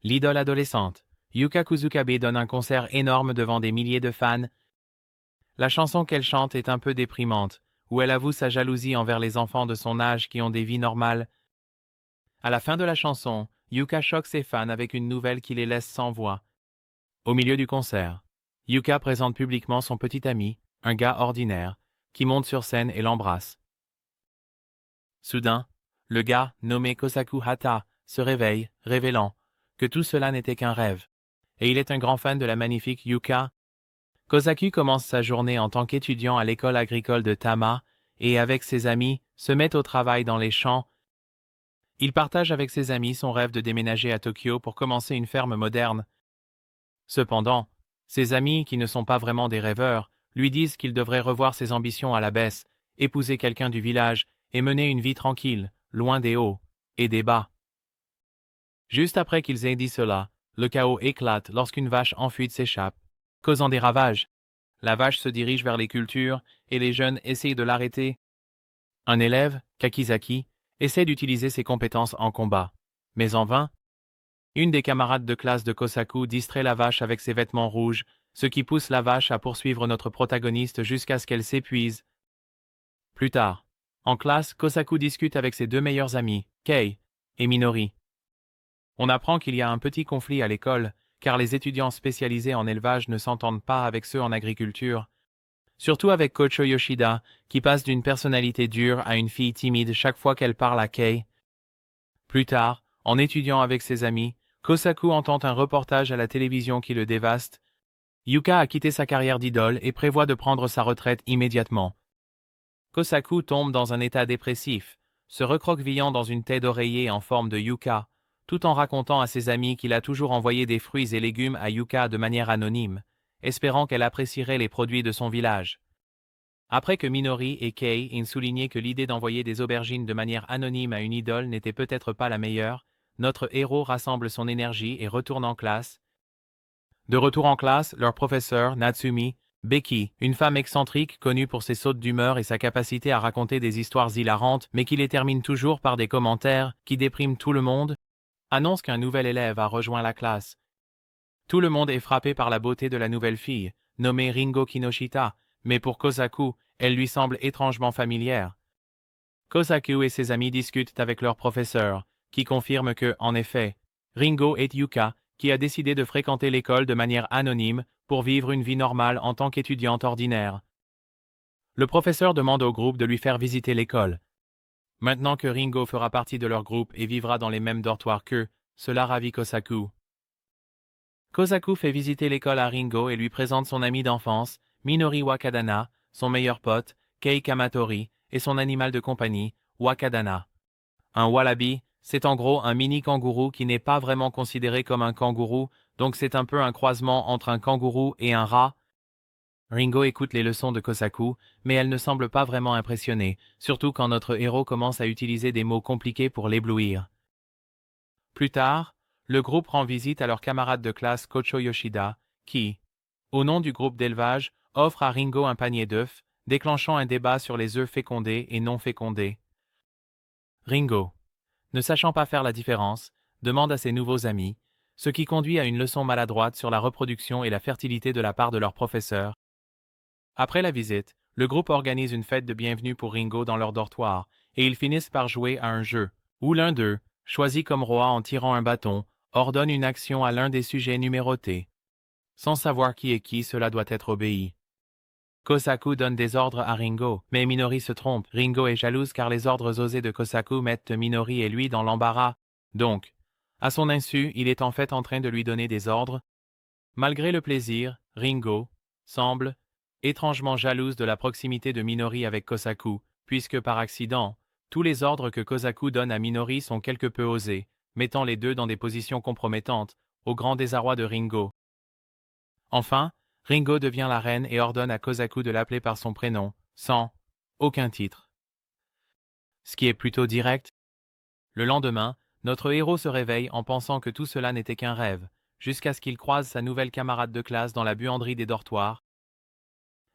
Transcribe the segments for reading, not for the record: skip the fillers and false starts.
L'idole adolescente. Yuka Kuzukabe donne un concert énorme devant des milliers de fans. La chanson qu'elle chante est un peu déprimante, où elle avoue sa jalousie envers les enfants de son âge qui ont des vies normales. À la fin de la chanson, Yuka choque ses fans avec une nouvelle qui les laisse sans voix. Au milieu du concert, Yuka présente publiquement son petit ami, un gars ordinaire, qui monte sur scène et l'embrasse. Soudain, le gars, nommé Kosaku Hata, se réveille, révélant que tout cela n'était qu'un rêve. Et il est un grand fan de la magnifique Yuka. Kosaku commence sa journée en tant qu'étudiant à l'école agricole de Tama et, avec ses amis, se met au travail dans les champs. Il partage avec ses amis son rêve de déménager à Tokyo pour commencer une ferme moderne. Cependant, ses amis, qui ne sont pas vraiment des rêveurs, lui disent qu'il devrait revoir ses ambitions à la baisse, épouser quelqu'un du village et mener une vie tranquille, loin des hauts et des bas. Juste après qu'ils aient dit cela, le chaos éclate lorsqu'une vache en fuite s'échappe, causant des ravages. La vache se dirige vers les cultures et les jeunes essayent de l'arrêter. Un élève, Kakizaki, essaie d'utiliser ses compétences en combat, mais en vain. Une des camarades de classe de Kosaku distrait la vache avec ses vêtements rouges, ce qui pousse la vache à poursuivre notre protagoniste jusqu'à ce qu'elle s'épuise. Plus tard, en classe, Kosaku discute avec ses deux meilleurs amis, Kei et Minori. On apprend qu'il y a un petit conflit à l'école, car les étudiants spécialisés en élevage ne s'entendent pas avec ceux en agriculture. Surtout avec Kocho Yoshida, qui passe d'une personnalité dure à une fille timide chaque fois qu'elle parle à Kei. Plus tard, en étudiant avec ses amis, Kosaku entend un reportage à la télévision qui le dévaste. Yuka a quitté sa carrière d'idole et prévoit de prendre sa retraite immédiatement. Kosaku tombe dans un état dépressif, se recroquevillant dans une tête d'oreiller en forme de Yuka, tout en racontant à ses amis qu'il a toujours envoyé des fruits et légumes à Yuka de manière anonyme, espérant qu'elle apprécierait les produits de son village. Après que Minori et Kei aient souligné que l'idée d'envoyer des aubergines de manière anonyme à une idole n'était peut-être pas la meilleure, notre héros rassemble son énergie et retourne en classe. De retour en classe, leur professeur, Natsumi, Becky, une femme excentrique connue pour ses sautes d'humeur et sa capacité à raconter des histoires hilarantes, mais qui les termine toujours par des commentaires qui dépriment tout le monde, annonce qu'un nouvel élève a rejoint la classe. Tout le monde est frappé par la beauté de la nouvelle fille, nommée Ringo Kinoshita, mais pour Kosaku, elle lui semble étrangement familière. Kosaku et ses amis discutent avec leur professeur, qui confirme que, en effet, Ringo est Yuka, qui a décidé de fréquenter l'école de manière anonyme pour vivre une vie normale en tant qu'étudiante ordinaire. Le professeur demande au groupe de lui faire visiter l'école. Maintenant que Ringo fera partie de leur groupe et vivra dans les mêmes dortoirs qu'eux, cela ravit Kosaku. Kosaku fait visiter l'école à Ringo et lui présente son ami d'enfance, Minori Wakadana, son meilleur pote, Kei Kamatori, et son animal de compagnie, Wakadana. Un wallaby, c'est en gros un mini kangourou qui n'est pas vraiment considéré comme un kangourou, donc c'est un peu un croisement entre un kangourou et un rat. Ringo écoute les leçons de Kosaku, mais elle ne semble pas vraiment impressionnée, surtout quand notre héros commence à utiliser des mots compliqués pour l'éblouir. Plus tard, le groupe rend visite à leur camarade de classe Kocho Yoshida, qui, au nom du groupe d'élevage, offre à Ringo un panier d'œufs, déclenchant un débat sur les œufs fécondés et non fécondés. Ringo, ne sachant pas faire la différence, demande à ses nouveaux amis, ce qui conduit à une leçon maladroite sur la reproduction et la fertilité de la part de leur professeur. Après la visite, le groupe organise une fête de bienvenue pour Ringo dans leur dortoir, et ils finissent par jouer à un jeu, où l'un d'eux, choisi comme roi en tirant un bâton, ordonne une action à l'un des sujets numérotés. Sans savoir qui est qui, cela doit être obéi. Kosaku donne des ordres à Ringo, mais Minori se trompe. Ringo est jalouse car les ordres osés de Kosaku mettent Minori et lui dans l'embarras. Donc, à son insu, il est en fait en train de lui donner des ordres. Malgré le plaisir, Ringo semble étrangement jalouse de la proximité de Minori avec Kosaku, puisque par accident, tous les ordres que Kosaku donne à Minori sont quelque peu osés, mettant les deux dans des positions compromettantes, au grand désarroi de Ringo. Enfin, Ringo devient la reine et ordonne à Kosaku de l'appeler par son prénom, sans aucun titre. Ce qui est plutôt direct. Le lendemain, notre héros se réveille en pensant que tout cela n'était qu'un rêve, jusqu'à ce qu'il croise sa nouvelle camarade de classe dans la buanderie des dortoirs.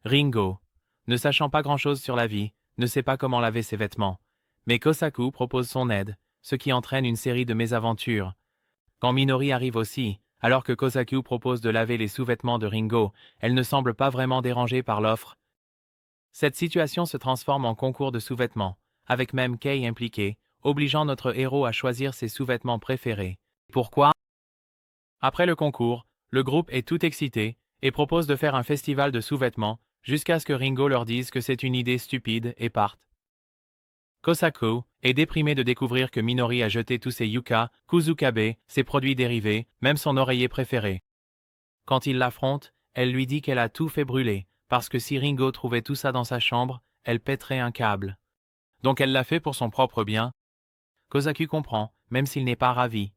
Ringo, ne sachant pas grand-chose sur la vie, ne sait pas comment laver ses vêtements, mais Kosaku propose son aide, ce qui entraîne une série de mésaventures. Quand Minori arrive aussi, alors que Kosaku propose de laver les sous-vêtements de Ringo, elle ne semble pas vraiment dérangée par l'offre. Cette situation se transforme en concours de sous-vêtements, avec même Kei impliqué, obligeant notre héros à choisir ses sous-vêtements préférés. Pourquoi? Après le concours, le groupe est tout excité et propose de faire un festival de sous-vêtements jusqu'à ce que Ringo leur dise que c'est une idée stupide et parte. Kosaku est déprimé de découvrir que Minori a jeté tous ses yuka, kuzukabe, ses produits dérivés, même son oreiller préféré. Quand il l'affronte, elle lui dit qu'elle a tout fait brûler, parce que si Ringo trouvait tout ça dans sa chambre, elle pèterait un câble. Donc elle l'a fait pour son propre bien. Kosaku comprend, même s'il n'est pas ravi.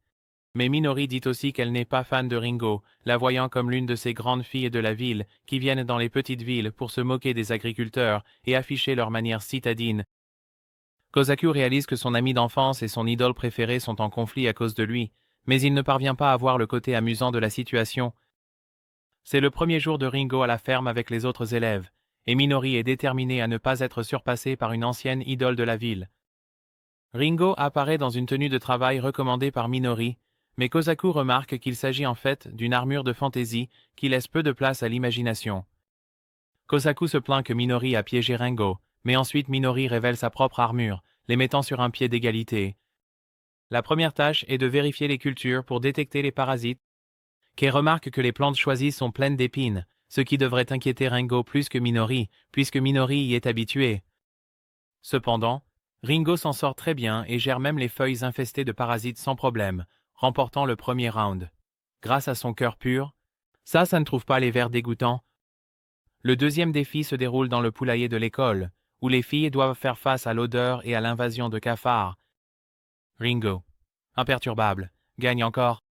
Mais Minori dit aussi qu'elle n'est pas fan de Ringo, la voyant comme l'une de ces grandes filles de la ville qui viennent dans les petites villes pour se moquer des agriculteurs et afficher leur manière citadine. Kosaku réalise que son ami d'enfance et son idole préférée sont en conflit à cause de lui, mais il ne parvient pas à voir le côté amusant de la situation. C'est le premier jour de Ringo à la ferme avec les autres élèves, et Minori est déterminé à ne pas être surpassé par une ancienne idole de la ville. Ringo apparaît dans une tenue de travail recommandée par Minori, mais Kosaku remarque qu'il s'agit en fait d'une armure de fantaisie qui laisse peu de place à l'imagination. Kosaku se plaint que Minori a piégé Ringo, mais ensuite Minori révèle sa propre armure, les mettant sur un pied d'égalité. La première tâche est de vérifier les cultures pour détecter les parasites. Kei remarque que les plantes choisies sont pleines d'épines, ce qui devrait inquiéter Ringo plus que Minori, puisque Minori y est habitué. Cependant, Ringo s'en sort très bien et gère même les feuilles infestées de parasites sans problème, remportant le premier round. Grâce à son cœur pur, ça ne trouve pas les vers dégoûtants. Le deuxième défi se déroule dans le poulailler de l'école, où les filles doivent faire face à l'odeur et à l'invasion de cafards. Ringo, imperturbable, gagne encore.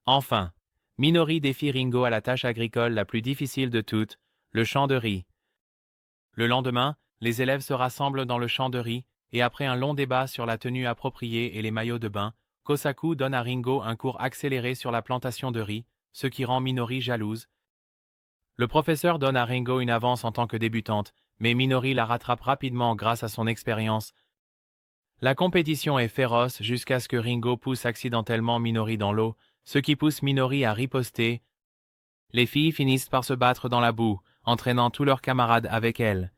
Enfin, Minori défie Ringo à la tâche agricole la plus difficile de toutes, le champ de riz. Le lendemain, les élèves se rassemblent dans le champ de riz, et après un long débat sur la tenue appropriée et les maillots de bain, Kosaku donne à Ringo un cours accéléré sur la plantation de riz, ce qui rend Minori jalouse. Le professeur donne à Ringo une avance en tant que débutante, mais Minori la rattrape rapidement grâce à son expérience. La compétition est féroce jusqu'à ce que Ringo pousse accidentellement Minori dans l'eau, ce qui pousse Minori à riposter. Les filles finissent par se battre dans la boue, entraînant tous leurs camarades avec elles.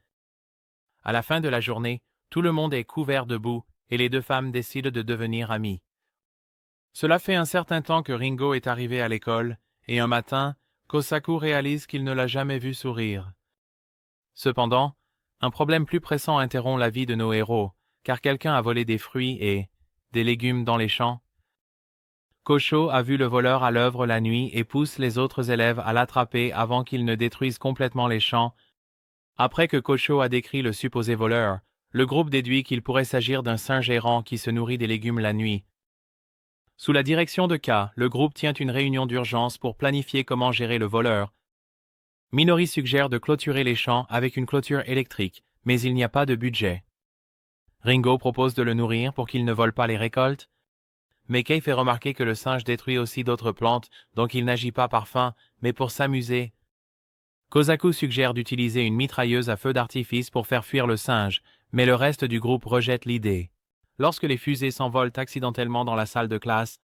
À la fin de la journée, tout le monde est couvert de boue et les deux femmes décident de devenir amies. Cela fait un certain temps que Ringo est arrivé à l'école, et un matin, Kosaku réalise qu'il ne l'a jamais vu sourire. Cependant, un problème plus pressant interrompt la vie de nos héros, car quelqu'un a volé des fruits et des légumes dans les champs. Kosho a vu le voleur à l'œuvre la nuit et pousse les autres élèves à l'attraper avant qu'il ne détruise complètement les champs. Après que Kosho a décrit le supposé voleur, le groupe déduit qu'il pourrait s'agir d'un singe errant qui se nourrit des légumes la nuit. Sous la direction de K, le groupe tient une réunion d'urgence pour planifier comment gérer le voleur. Minori suggère de clôturer les champs avec une clôture électrique, mais il n'y a pas de budget. Ringo propose de le nourrir pour qu'il ne vole pas les récoltes, mais Kei fait remarquer que le singe détruit aussi d'autres plantes, donc il n'agit pas par faim, mais pour s'amuser. Kosaku suggère d'utiliser une mitrailleuse à feu d'artifice pour faire fuir le singe, mais le reste du groupe rejette l'idée. Lorsque les fusées s'envolent accidentellement dans la salle de classe,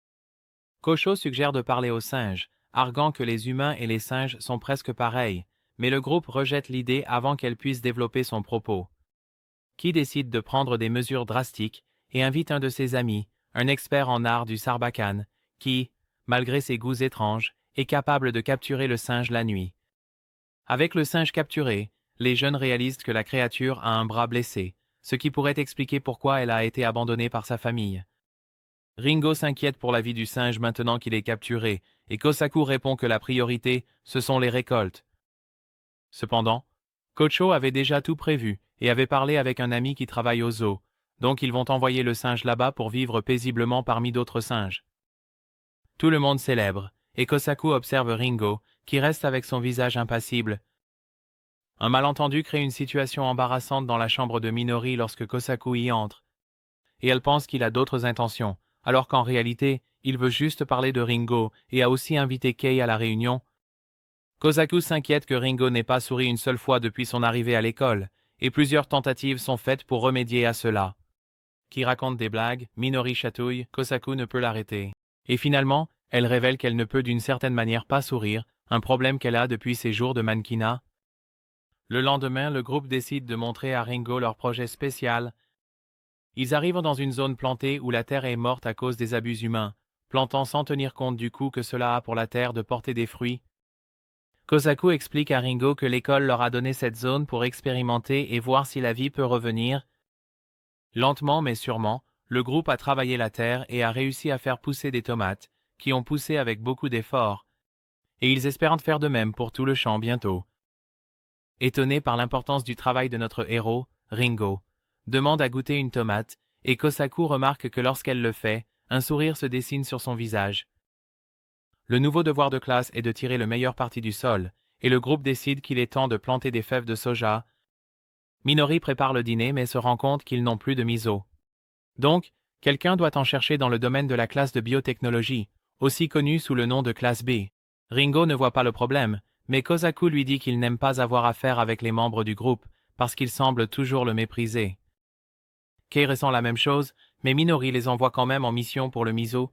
Kosho suggère de parler aux singes, arguant que les humains et les singes sont presque pareils, mais le groupe rejette l'idée avant qu'elle puisse développer son propos. Ki décide de prendre des mesures drastiques et invite un de ses amis, un expert en art du sarbacane, qui, malgré ses goûts étranges, est capable de capturer le singe la nuit. Avec le singe capturé, les jeunes réalisent que la créature a un bras blessé, ce qui pourrait expliquer pourquoi elle a été abandonnée par sa famille. Ringo s'inquiète pour la vie du singe maintenant qu'il est capturé, et Kosaku répond que la priorité, ce sont les récoltes. Cependant, Kocho avait déjà tout prévu et avait parlé avec un ami qui travaille au zoo, donc ils vont envoyer le singe là-bas pour vivre paisiblement parmi d'autres singes. Tout le monde célèbre, et Kosaku observe Ringo, qui reste avec son visage impassible. Un malentendu crée une situation embarrassante dans la chambre de Minori lorsque Kosaku y entre. Et elle pense qu'il a d'autres intentions, alors qu'en réalité, il veut juste parler de Ringo et a aussi invité Kei à la réunion. Kosaku s'inquiète que Ringo n'ait pas souri une seule fois depuis son arrivée à l'école, et plusieurs tentatives sont faites pour remédier à cela. Qui raconte des blagues, Minori chatouille, Kosaku ne peut l'arrêter. Et finalement, elle révèle qu'elle ne peut d'une certaine manière pas sourire, un problème qu'elle a depuis ses jours de mannequinat. Le lendemain, le groupe décide de montrer à Ringo leur projet spécial. Ils arrivent dans une zone plantée où la terre est morte à cause des abus humains, plantant sans tenir compte du coût que cela a pour la terre de porter des fruits. Kosaku explique à Ringo que l'école leur a donné cette zone pour expérimenter et voir si la vie peut revenir. Lentement mais sûrement, le groupe a travaillé la terre et a réussi à faire pousser des tomates, qui ont poussé avec beaucoup d'efforts, et ils espèrent faire de même pour tout le champ bientôt. Étonné par l'importance du travail de notre héros, Ringo demande à goûter une tomate, et Kosaku remarque que lorsqu'elle le fait, un sourire se dessine sur son visage. Le nouveau devoir de classe est de tirer le meilleur parti du sol, et le groupe décide qu'il est temps de planter des fèves de soja. Minori prépare le dîner mais se rend compte qu'ils n'ont plus de miso. Donc, quelqu'un doit en chercher dans le domaine de la classe de biotechnologie, aussi connue sous le nom de classe B. Ringo ne voit pas le problème, mais Kosaku lui dit qu'il n'aime pas avoir affaire avec les membres du groupe, parce qu'ils semblent toujours le mépriser. Kei ressent la même chose, mais Minori les envoie quand même en mission pour le miso.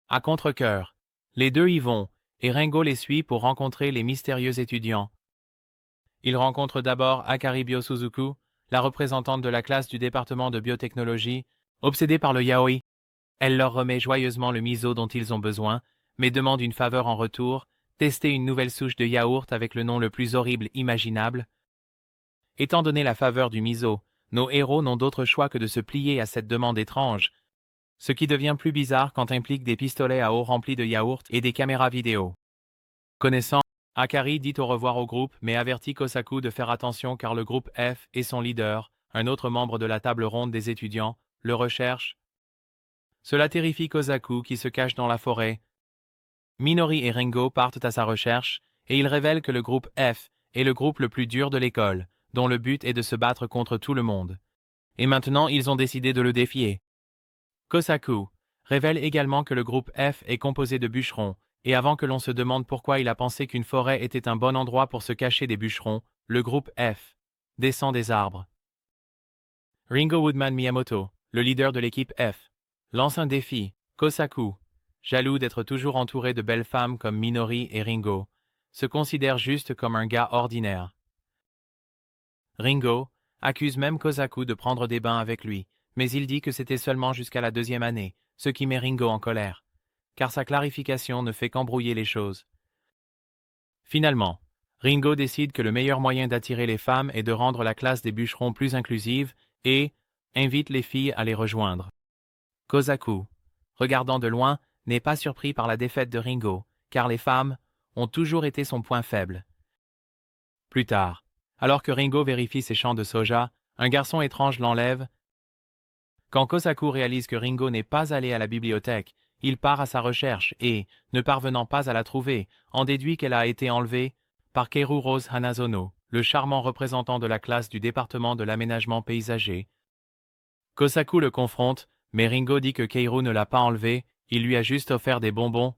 À contre-cœur, les deux y vont, et Ringo les suit pour rencontrer les mystérieux étudiants. Il rencontre d'abord Akari Biosuzuku, la représentante de la classe du département de biotechnologie, obsédée par le yaoi. Elle leur remet joyeusement le miso dont ils ont besoin, mais demande une faveur en retour, tester une nouvelle souche de yaourt avec le nom le plus horrible imaginable. Étant donné la faveur du miso, nos héros n'ont d'autre choix que de se plier à cette demande étrange, ce qui devient plus bizarre quand implique des pistolets à eau remplis de yaourt et des caméras vidéo. Connaissant, Akari dit au revoir au groupe mais avertit Kosaku de faire attention car le groupe F et son leader, un autre membre de la table ronde des étudiants, le recherche. Cela terrifie Kosaku qui se cache dans la forêt. Minori et Ringo partent à sa recherche et ils révèlent que le groupe F est le groupe le plus dur de l'école, dont le but est de se battre contre tout le monde. Et maintenant ils ont décidé de le défier. Kosaku révèle également que le groupe F est composé de bûcherons, et avant que l'on se demande pourquoi il a pensé qu'une forêt était un bon endroit pour se cacher des bûcherons, le groupe F descend des arbres. Ringo Woodman Miyamoto, le leader de l'équipe F, lance un défi. Kosaku, jaloux d'être toujours entouré de belles femmes comme Minori et Ringo, se considère juste comme un gars ordinaire. Ringo accuse même Kosaku de prendre des bains avec lui, mais il dit que c'était seulement jusqu'à la 2e année, ce qui met Ringo en colère, car sa clarification ne fait qu'embrouiller les choses. Finalement, Ringo décide que le meilleur moyen d'attirer les femmes est de rendre la classe des bûcherons plus inclusive et invite les filles à les rejoindre. Kosaku, regardant de loin, n'est pas surpris par la défaite de Ringo, car les femmes ont toujours été son point faible. Plus tard, alors que Ringo vérifie ses champs de soja, un garçon étrange l'enlève. Quand Kosaku réalise que Ringo n'est pas allé à la bibliothèque, il part à sa recherche et, ne parvenant pas à la trouver, en déduit qu'elle a été enlevée par Keiru Rose Hanazono, le charmant représentant de la classe du département de l'aménagement paysager. Kosaku le confronte, mais Ringo dit que Keiru ne l'a pas enlevée, il lui a juste offert des bonbons.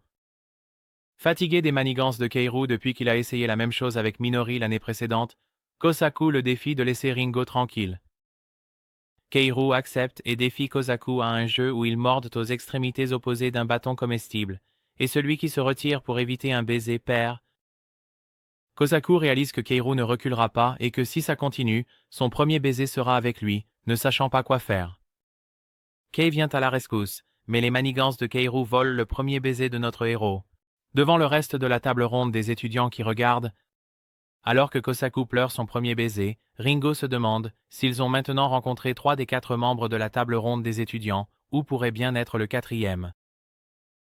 Fatigué des manigances de Keiru depuis qu'il a essayé la même chose avec Minori l'année précédente, Kosaku le défie de laisser Ringo tranquille. Keiru accepte et défie Kosaku à un jeu où ils mordent aux extrémités opposées d'un bâton comestible, et celui qui se retire pour éviter un baiser perd. Kosaku réalise que Keiru ne reculera pas et que si ça continue, son premier baiser sera avec lui, ne sachant pas quoi faire. Kei vient à la rescousse, mais les manigances de Keiru volent le premier baiser de notre héros. Devant le reste de la table ronde des étudiants qui regardent, alors que Kosaku pleure son premier baiser, Ringo se demande s'ils ont maintenant rencontré 3 des 4 membres de la table ronde des étudiants, où pourrait bien être le 4e.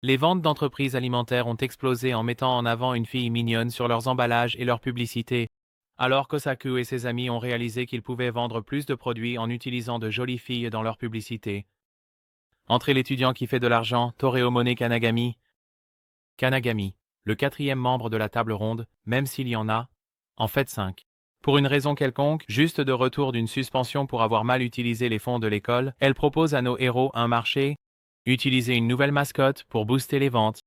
Les ventes d'entreprises alimentaires ont explosé en mettant en avant une fille mignonne sur leurs emballages et leurs publicités, alors Kosaku et ses amis ont réalisé qu'ils pouvaient vendre plus de produits en utilisant de jolies filles dans leurs publicités. Entrez l'étudiant qui fait de l'argent, Toreomone Kanagami. Kanagami, le 4e membre de la table ronde, même s'il y en a, en fait 5. Pour une raison quelconque, juste de retour d'une suspension pour avoir mal utilisé les fonds de l'école, elle propose à nos héros un marché, utiliser une nouvelle mascotte pour booster les ventes.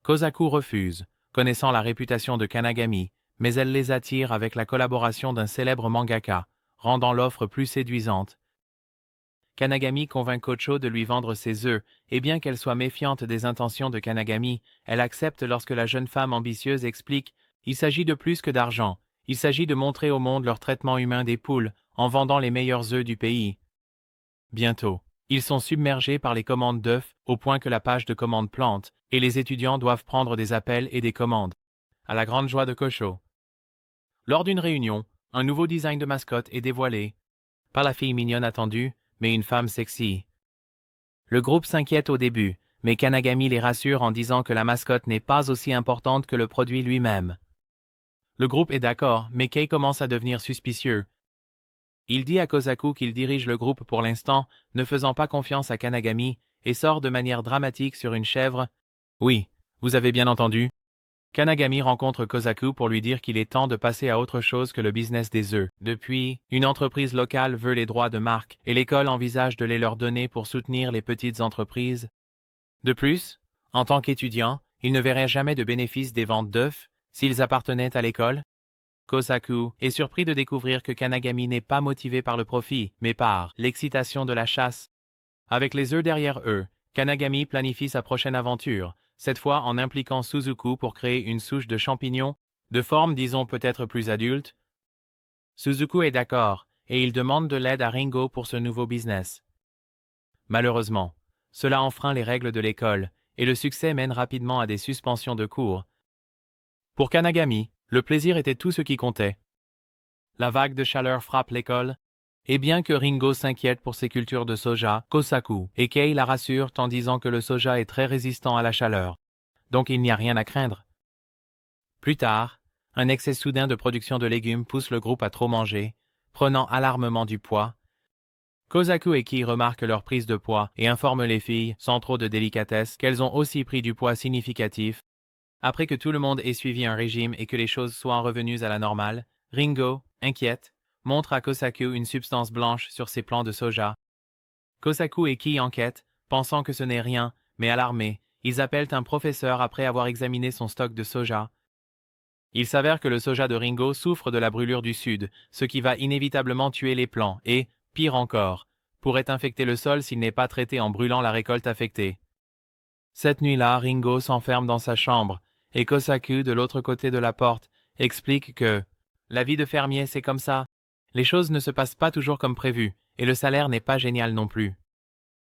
Kosaku refuse, connaissant la réputation de Kanagami, mais elle les attire avec la collaboration d'un célèbre mangaka, rendant l'offre plus séduisante. Kanagami convainc Kocho de lui vendre ses œufs, et bien qu'elle soit méfiante des intentions de Kanagami, elle accepte lorsque la jeune femme ambitieuse explique « Il s'agit de plus que d'argent, il s'agit de montrer au monde leur traitement humain des poules, en vendant les meilleurs œufs du pays. » Bientôt, ils sont submergés par les commandes d'œufs, au point que la page de commande plante, et les étudiants doivent prendre des appels et des commandes. À la grande joie de Kocho. Lors d'une réunion, un nouveau design de mascotte est dévoilé. Pas la fille mignonne attendue, mais une femme sexy. Le groupe s'inquiète au début, mais Kanagami les rassure en disant que la mascotte n'est pas aussi importante que le produit lui-même. Le groupe est d'accord, mais Kei commence à devenir suspicieux. Il dit à Kosaku qu'il dirige le groupe pour l'instant, ne faisant pas confiance à Kanagami, et sort de manière dramatique sur une chèvre. Oui, vous avez bien entendu. Kanagami rencontre Kosaku pour lui dire qu'il est temps de passer à autre chose que le business des œufs. Depuis, une entreprise locale veut les droits de marque et l'école envisage de les leur donner pour soutenir les petites entreprises. De plus, en tant qu'étudiant, il ne verrait jamais de bénéfice des ventes d'œufs s'ils appartenaient à l'école. Kosaku est surpris de découvrir que Kanagami n'est pas motivé par le profit, mais par l'excitation de la chasse. Avec les œufs derrière eux, Kanagami planifie sa prochaine aventure, cette fois en impliquant Suzuku pour créer une souche de champignons, de forme disons peut-être plus adulte. Suzuku est d'accord, et il demande de l'aide à Ringo pour ce nouveau business. Malheureusement, cela enfreint les règles de l'école, et le succès mène rapidement à des suspensions de cours. Pour Kanagami, le plaisir était tout ce qui comptait. La vague de chaleur frappe l'école, et bien que Ringo s'inquiète pour ses cultures de soja, Kosaku et Kei la rassurent en disant que le soja est très résistant à la chaleur, donc il n'y a rien à craindre. Plus tard, un excès soudain de production de légumes pousse le groupe à trop manger, prenant alarmement du poids. Kosaku et Kei remarquent leur prise de poids et informent les filles, sans trop de délicatesse, qu'elles ont aussi pris du poids significatif. Après que tout le monde ait suivi un régime et que les choses soient revenues à la normale, Ringo, inquiète, montre à Kosaku une substance blanche sur ses plants de soja. Kosaku et Kei enquêtent, pensant que ce n'est rien, mais alarmés, ils appellent un professeur après avoir examiné son stock de soja. Il s'avère que le soja de Ringo souffre de la brûlure du sud, ce qui va inévitablement tuer les plants et, pire encore, pourrait infecter le sol s'il n'est pas traité en brûlant la récolte affectée. Cette nuit-là, Ringo s'enferme dans sa chambre, et Kosaku, de l'autre côté de la porte, explique que « La vie de fermier, c'est comme ça. Les choses ne se passent pas toujours comme prévu, et le salaire n'est pas génial non plus. »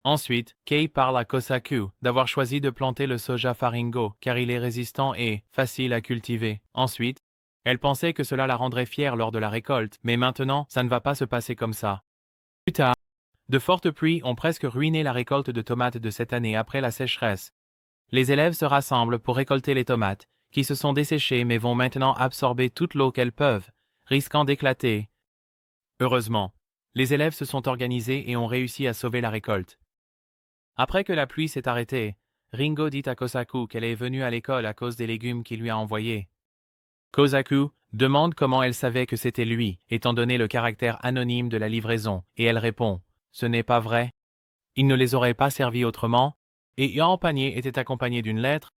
Ensuite, Kei parle à Kosaku d'avoir choisi de planter le soja Faringo car il est résistant et facile à cultiver. Ensuite, elle pensait que cela la rendrait fière lors de la récolte, mais maintenant, ça ne va pas se passer comme ça. Plus tard, de fortes pluies ont presque ruiné la récolte de tomates de cette année après la sécheresse. Les élèves se rassemblent pour récolter les tomates, qui se sont desséchées mais vont maintenant absorber toute l'eau qu'elles peuvent, risquant d'éclater. Heureusement, les élèves se sont organisés et ont réussi à sauver la récolte. Après que la pluie s'est arrêtée, Ringo dit à Kosaku qu'elle est venue à l'école à cause des légumes qu'il lui a envoyés. Kosaku demande comment elle savait que c'était lui, étant donné le caractère anonyme de la livraison, et elle répond « Ce n'est pas vrai. Il ne les aurait pas servis autrement, et Yan panier était accompagné d'une lettre. »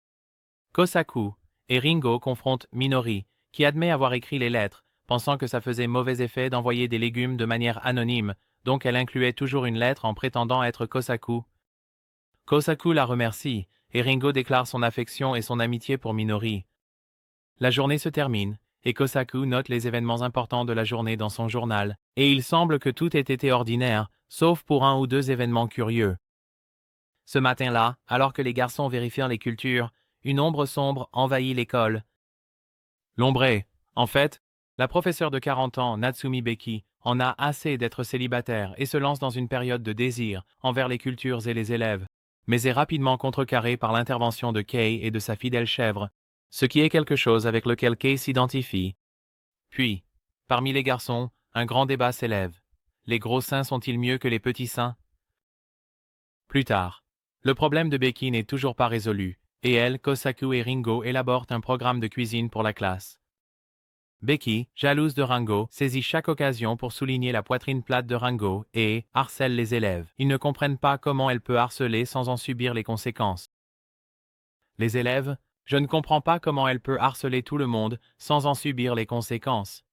Kosaku et Ringo confrontent Minori, qui admet avoir écrit les lettres, pensant que ça faisait mauvais effet d'envoyer des légumes de manière anonyme, donc elle incluait toujours une lettre en prétendant être Kosaku. Kosaku la remercie, et Ringo déclare son affection et son amitié pour Minori. La journée se termine, et Kosaku note les événements importants de la journée dans son journal, et il semble que tout ait été ordinaire, sauf pour un ou deux événements curieux. Ce matin-là, alors que les garçons vérifient les cultures, une ombre sombre envahit l'école. L'ombre est, en fait, la professeure de 40 ans, Natsumi Beki, en a assez d'être célibataire et se lance dans une période de désir envers les cultures et les élèves, mais est rapidement contrecarrée par l'intervention de Kei et de sa fidèle chèvre, ce qui est quelque chose avec lequel Kei s'identifie. Puis, parmi les garçons, un grand débat s'élève. Les gros seins sont-ils mieux que les petits seins? Plus tard, le problème de Becky n'est toujours pas résolu, et elle, Kosaku et Ringo élaborent un programme de cuisine pour la classe. Becky, jalouse de Ringo, saisit chaque occasion pour souligner la poitrine plate de Ringo et harcèle les élèves. Ils ne comprennent pas comment elle peut harceler sans en subir les conséquences. Les élèves, je ne comprends pas comment elle peut harceler tout le monde sans en subir les conséquences.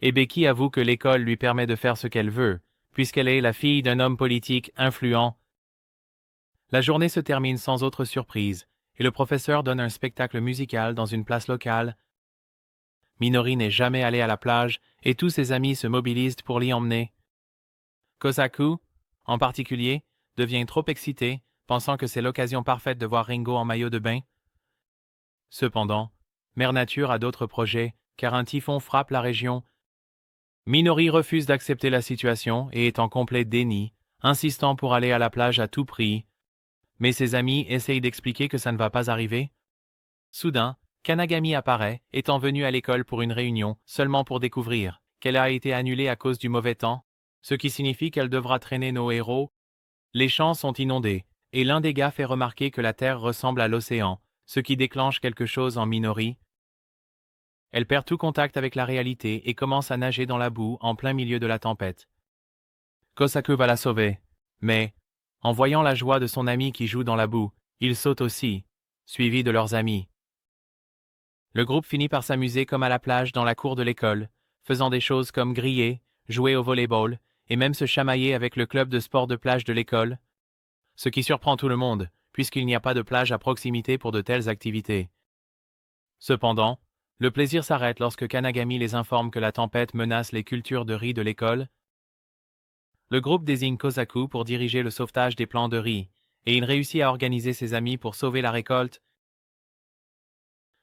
Et Becky avoue que l'école lui permet de faire ce qu'elle veut, puisqu'elle est la fille d'un homme politique influent. La journée se termine sans autre surprise, et le professeur donne un spectacle musical dans une place locale. Minori n'est jamais allé à la plage, et tous ses amis se mobilisent pour l'y emmener. Kosaku, en particulier, devient trop excité, pensant que c'est l'occasion parfaite de voir Ringo en maillot de bain. Cependant, Mère Nature a d'autres projets, car un typhon frappe la région. Minori refuse d'accepter la situation et est en complet déni, insistant pour aller à la plage à tout prix. Mais ses amis essayent d'expliquer que ça ne va pas arriver. Soudain, Kanagami apparaît, étant venue à l'école pour une réunion, seulement pour découvrir qu'elle a été annulée à cause du mauvais temps, ce qui signifie qu'elle devra traîner nos héros. Les champs sont inondés, et l'un des gars fait remarquer que la terre ressemble à l'océan, ce qui déclenche quelque chose en Minori. Elle perd tout contact avec la réalité et commence à nager dans la boue en plein milieu de la tempête. Kosaku va la sauver, mais, en voyant la joie de son ami qui joue dans la boue, il saute aussi, suivi de leurs amis. Le groupe finit par s'amuser comme à la plage dans la cour de l'école, faisant des choses comme griller, jouer au volleyball, et même se chamailler avec le club de sport de plage de l'école. Ce qui surprend tout le monde, puisqu'il n'y a pas de plage à proximité pour de telles activités. Cependant, le plaisir s'arrête lorsque Kanagami les informe que la tempête menace les cultures de riz de l'école. Le groupe désigne Kosaku pour diriger le sauvetage des plants de riz, et il réussit à organiser ses amis pour sauver la récolte.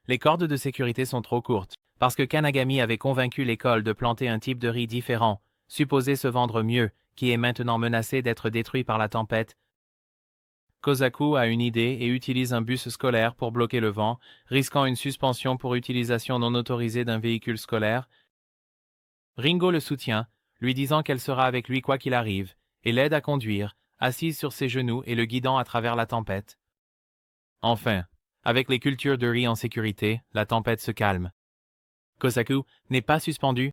Les cordes de sécurité sont trop courtes, parce que Kanagami avait convaincu l'école de planter un type de riz différent, supposé se vendre mieux, qui est maintenant menacé d'être détruit par la tempête. Kosaku a une idée et utilise un bus scolaire pour bloquer le vent, risquant une suspension pour utilisation non autorisée d'un véhicule scolaire. Ringo le soutient, lui disant qu'elle sera avec lui quoi qu'il arrive, et l'aide à conduire, assise sur ses genoux et le guidant à travers la tempête. Enfin, avec les cultures de riz en sécurité, la tempête se calme. Kosaku n'est pas suspendu,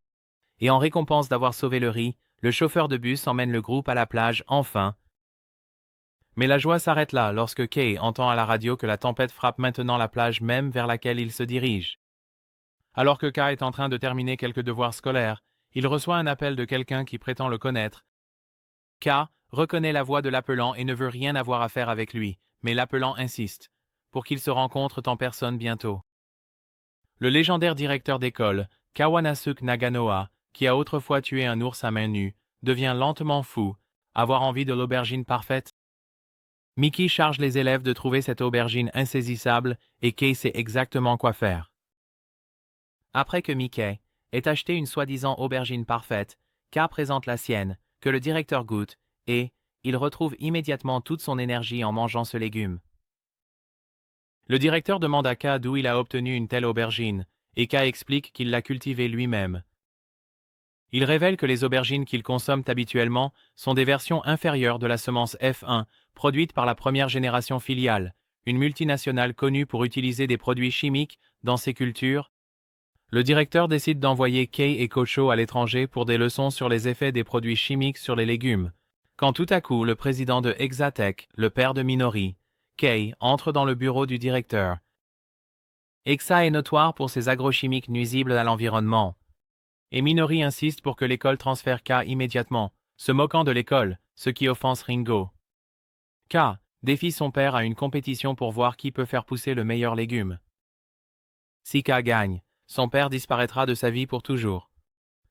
et en récompense d'avoir sauvé le riz, le chauffeur de bus emmène le groupe à la plage enfin. Mais la joie s'arrête là lorsque Kei entend à la radio que la tempête frappe maintenant la plage même vers laquelle il se dirige. Alors que Ka est en train de terminer quelques devoirs scolaires, il reçoit un appel de quelqu'un qui prétend le connaître. Ka reconnaît la voix de l'appelant et ne veut rien avoir à faire avec lui, mais l'appelant insiste, pour qu'ils se rencontrent en personne bientôt. Le légendaire directeur d'école, Kawanasuke Naganoa, qui a autrefois tué un ours à main nue, devient lentement fou, avoir envie de l'aubergine parfaite. Mickey charge les élèves de trouver cette aubergine insaisissable et Kei sait exactement quoi faire. Après que Mickey ait acheté une soi-disant aubergine parfaite, Ka présente la sienne, que le directeur goûte, et il retrouve immédiatement toute son énergie en mangeant ce légume. Le directeur demande à Ka d'où il a obtenu une telle aubergine, et Ka explique qu'il l'a cultivée lui-même. Il révèle que les aubergines qu'il consomme habituellement sont des versions inférieures de la semence F1, produite par la première génération filiale, une multinationale connue pour utiliser des produits chimiques dans ses cultures. Le directeur décide d'envoyer Kei et Kocho à l'étranger pour des leçons sur les effets des produits chimiques sur les légumes. Quand tout à coup le président de Exatech, le père de Minori, Kei, entre dans le bureau du directeur. Exa est notoire pour ses agrochimiques nuisibles à l'environnement. Et Minori insiste pour que l'école transfère Ka immédiatement, se moquant de l'école, ce qui offense Ringo. Ka défie son père à une compétition pour voir qui peut faire pousser le meilleur légume. Si Ka gagne, son père disparaîtra de sa vie pour toujours.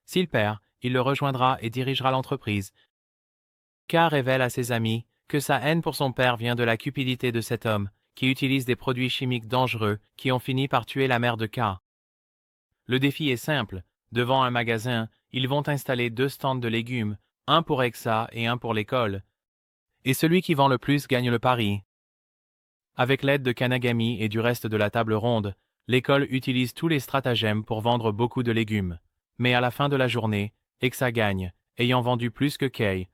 S'il perd, il le rejoindra et dirigera l'entreprise. Ka révèle à ses amis que sa haine pour son père vient de la cupidité de cet homme, qui utilise des produits chimiques dangereux qui ont fini par tuer la mère de Ka. Le défi est simple. Devant un magasin, ils vont installer 2 stands de légumes, un pour Exa et un pour l'école. Et celui qui vend le plus gagne le pari. Avec l'aide de Kanagami et du reste de la table ronde, l'école utilise tous les stratagèmes pour vendre beaucoup de légumes. Mais à la fin de la journée, Exa gagne, ayant vendu plus que Kei.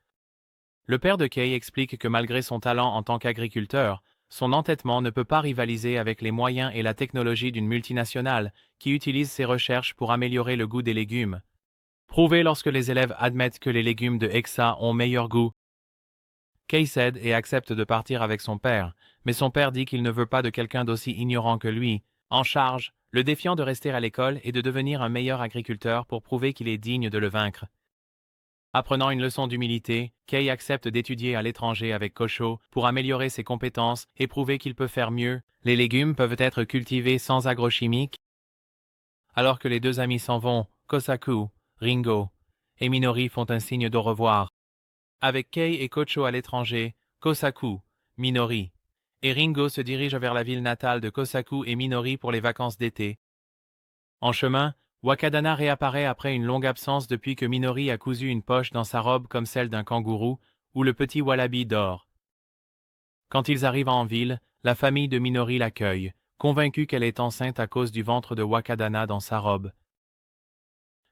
Le père de Kei explique que malgré son talent en tant qu'agriculteur, son entêtement ne peut pas rivaliser avec les moyens et la technologie d'une multinationale qui utilise ses recherches pour améliorer le goût des légumes. Prouvé lorsque les élèves admettent que les légumes de Exa ont meilleur goût. Kei cède et accepte de partir avec son père, mais son père dit qu'il ne veut pas de quelqu'un d'aussi ignorant que lui, en charge, le défiant de rester à l'école et de devenir un meilleur agriculteur pour prouver qu'il est digne de le vaincre. Apprenant une leçon d'humilité, Kei accepte d'étudier à l'étranger avec Kosho pour améliorer ses compétences et prouver qu'il peut faire mieux. Les légumes peuvent être cultivés sans agrochimiques. Alors que les deux amis s'en vont, Kosaku, Ringo et Minori font un signe d'au revoir. Avec Kei et Kosho à l'étranger, Kosaku, Minori et Ringo se dirigent vers la ville natale de Kosaku et Minori pour les vacances d'été. En chemin, Wakadana réapparaît après une longue absence depuis que Minori a cousu une poche dans sa robe comme celle d'un kangourou, où le petit Wallaby dort. Quand ils arrivent en ville, la famille de Minori l'accueille, convaincue qu'elle est enceinte à cause du ventre de Wakadana dans sa robe.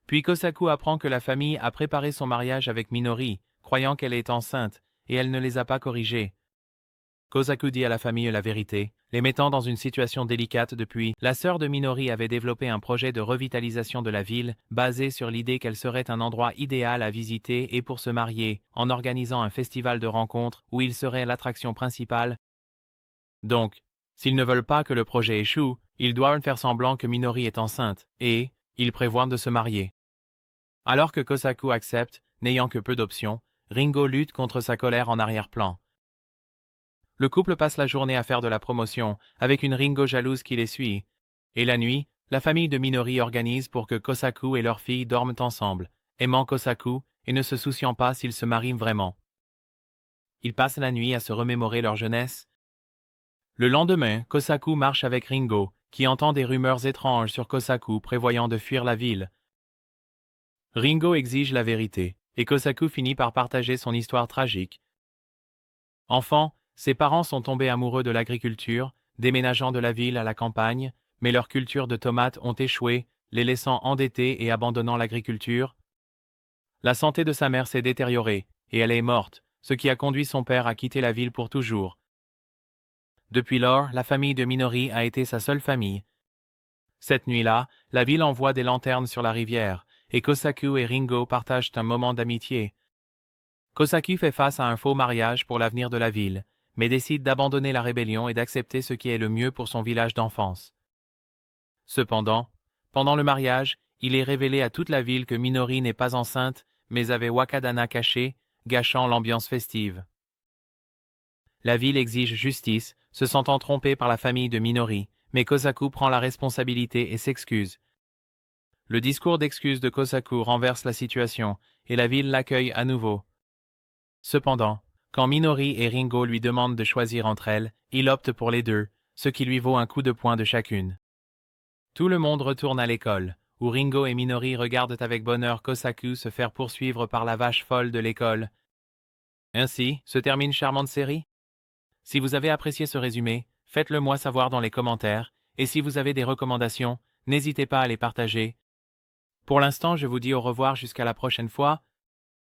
Puis Kosaku apprend que la famille a préparé son mariage avec Minori, croyant qu'elle est enceinte, et elle ne les a pas corrigés. Kosaku dit à la famille la vérité, les mettant dans une situation délicate depuis. La sœur de Minori avait développé un projet de revitalisation de la ville, basé sur l'idée qu'elle serait un endroit idéal à visiter et pour se marier, en organisant un festival de rencontres où il serait l'attraction principale. Donc, s'ils ne veulent pas que le projet échoue, ils doivent faire semblant que Minori est enceinte, et ils prévoient de se marier. Alors que Kosaku accepte, n'ayant que peu d'options, Ringo lutte contre sa colère en arrière-plan. Le couple passe la journée à faire de la promotion, avec une Ringo jalouse qui les suit. Et la nuit, la famille de Minori organise pour que Kosaku et leur fille dorment ensemble, aimant Kosaku et ne se souciant pas s'ils se marient vraiment. Ils passent la nuit à se remémorer leur jeunesse. Le lendemain, Kosaku marche avec Ringo, qui entend des rumeurs étranges sur Kosaku prévoyant de fuir la ville. Ringo exige la vérité, et Kosaku finit par partager son histoire tragique. Enfant, ses parents sont tombés amoureux de l'agriculture, déménageant de la ville à la campagne, mais leur culture de tomates ont échoué, les laissant endettés et abandonnant l'agriculture. La santé de sa mère s'est détériorée, et elle est morte, ce qui a conduit son père à quitter la ville pour toujours. Depuis lors, la famille de Minori a été sa seule famille. Cette nuit-là, la ville envoie des lanternes sur la rivière, et Kosaku et Ringo partagent un moment d'amitié. Kosaku fait face à un faux mariage pour l'avenir de la ville, mais décide d'abandonner la rébellion et d'accepter ce qui est le mieux pour son village d'enfance. Cependant, pendant le mariage, il est révélé à toute la ville que Minori n'est pas enceinte, mais avait Wakadana caché, gâchant l'ambiance festive. La ville exige justice, se sentant trompée par la famille de Minori, mais Kosaku prend la responsabilité et s'excuse. Le discours d'excuse de Kosaku renverse la situation, et la ville l'accueille à nouveau. Cependant, quand Minori et Ringo lui demandent de choisir entre elles, il opte pour les deux, ce qui lui vaut un coup de poing de chacune. Tout le monde retourne à l'école, où Ringo et Minori regardent avec bonheur Kosaku se faire poursuivre par la vache folle de l'école. Ainsi se termine charmante série. Si vous avez apprécié ce résumé, faites-le moi savoir dans les commentaires, et si vous avez des recommandations, n'hésitez pas à les partager. Pour l'instant, je vous dis au revoir jusqu'à la prochaine fois.